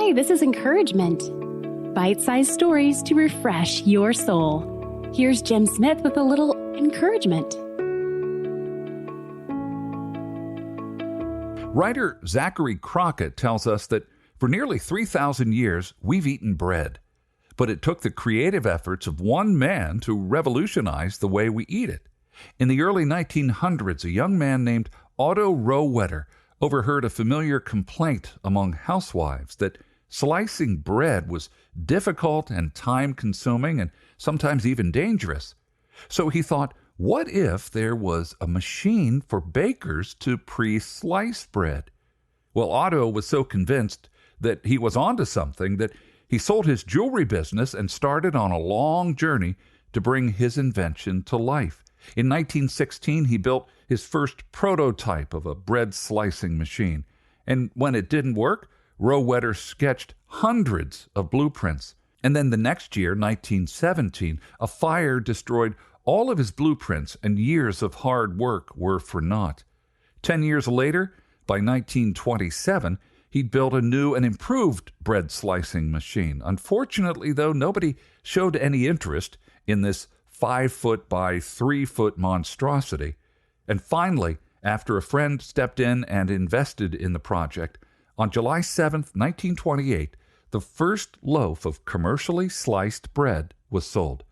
Hi, this is Encouragement. Bite-sized stories to refresh your soul. Here's Jim Smith with a little encouragement. Writer Zachary Crockett tells us that for nearly 3,000 years, we've eaten bread. But it took the creative efforts of one man to revolutionize the way we eat it. In the early 1900s, a young man named Otto Rohwedder overheard a familiar complaint among housewives that slicing bread was difficult and time-consuming and sometimes even dangerous. So he thought, what if there was a machine for bakers to pre-slice bread? Well, Otto was so convinced that he was onto something that he sold his jewelry business and started on a long journey to bring his invention to life. In 1916, he built his first prototype of a bread slicing machine. And when it didn't work, Rohwedder sketched hundreds of blueprints. And then the next year, 1917, a fire destroyed all of his blueprints, and years of hard work were for naught. 10 years later, by 1927, he'd built a new and improved bread slicing machine. Unfortunately, though, nobody showed any interest in this 5-foot by 3-foot monstrosity. And finally, after a friend stepped in and invested in the project, on July 7th, 1928, the first loaf of commercially sliced bread was sold.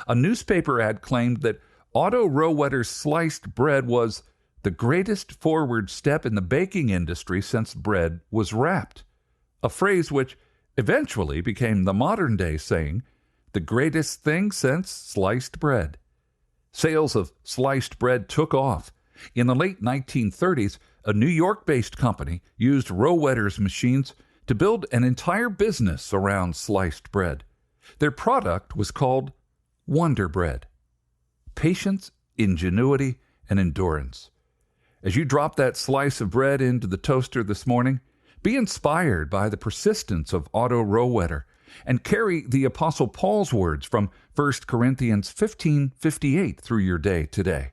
A newspaper ad claimed that Otto Rohwedder's sliced bread was the greatest forward step in the baking industry since bread was wrapped, a phrase which eventually became the modern-day saying, the greatest thing since sliced bread. Sales of sliced bread took off. In the late 1930s, a New York-based company used Rohwedder's machines to build an entire business around sliced bread. Their product was called Wonder Bread. Patience, ingenuity, and endurance. As you drop that slice of bread into the toaster this morning, be inspired by the persistence of Otto Rohwedder and carry the Apostle Paul's words from 1 Corinthians 15:58 through your day today.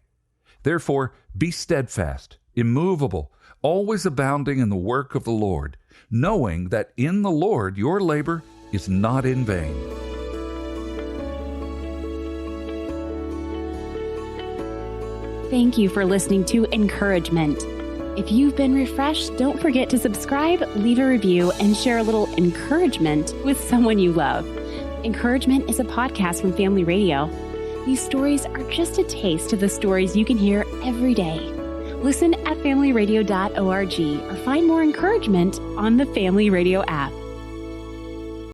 Therefore, be steadfast, immovable, always abounding in the work of the Lord, knowing that in the Lord your labor is not in vain. Thank you for listening to Encouragement. If you've been refreshed, don't forget to subscribe, leave a review, and share a little encouragement with someone you love. Encouragement is a podcast from Family Radio. These stories are just a taste of the stories you can hear every day. Listen at familyradio.org or find more encouragement on the Family Radio app.